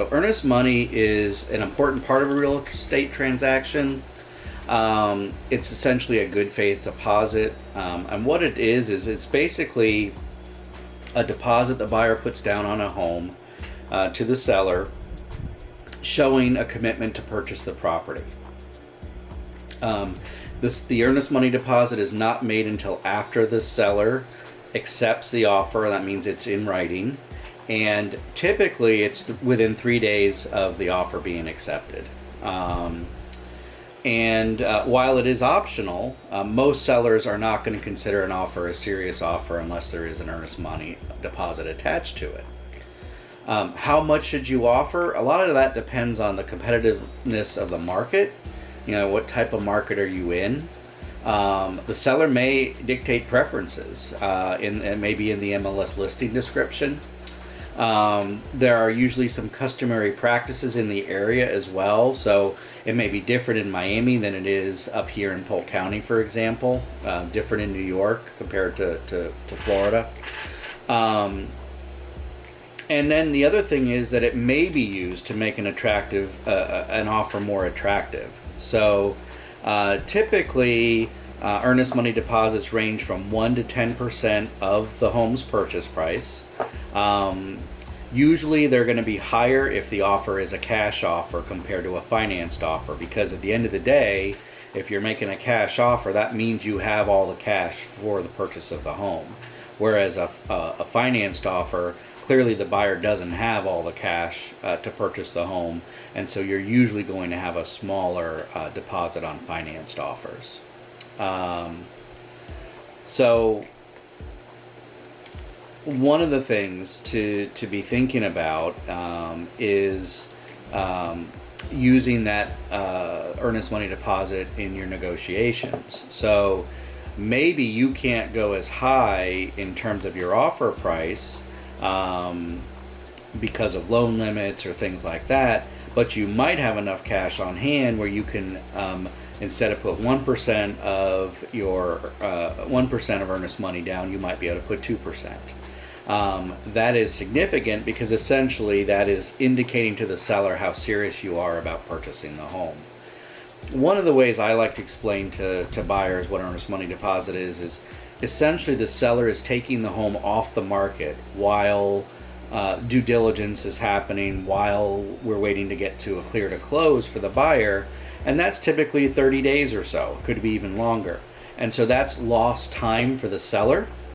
So earnest money is an important part of a real estate transaction. It's essentially a good faith deposit. And what it is it's basically a deposit the buyer puts down on a home to the seller, showing a commitment to purchase the property. The earnest money deposit is not made until after the seller accepts the offer. That means it's in writing. And typically it's within 3 days of the offer being accepted. While it is optional, most sellers are not going to consider an offer a serious offer unless there is an earnest money deposit attached to it. How much should you offer? A lot of that depends on the competitiveness of the market. What type of market are you in? The seller may dictate preferences maybe in the MLS listing description. There are usually some customary practices in the area as well. So it may be different in Miami than it is up here in Polk County, for example. Different in New York compared to Florida. And then the other thing is that it may be used to make an offer more attractive. So typically earnest money deposits range from 1 to 10% of the home's purchase price. Usually they're going to be higher if the offer is a cash offer compared to a financed offer, because at the end of the day, if you're making a cash offer, that means you have all the cash for the purchase of the home. Whereas a financed offer, clearly the buyer doesn't have all the cash to purchase the home, and so you're usually going to have a smaller deposit on financed offers. So one of the things to be thinking about is using that earnest money deposit in your negotiations. So maybe you can't go as high in terms of your offer price because of loan limits or things like that, but you might have enough cash on hand where you can instead of put 1% of your 1% of earnest money down, you might be able to put 2%. That is significant because essentially that is indicating to the seller how serious you are about purchasing the home. One of the ways I like to explain to buyers what earnest money deposit is essentially the seller is taking the home off the market while due diligence is happening, while we're waiting to get to a clear to close for the buyer. And that's typically 30 days or so, could be even longer. And so that's lost time for the seller.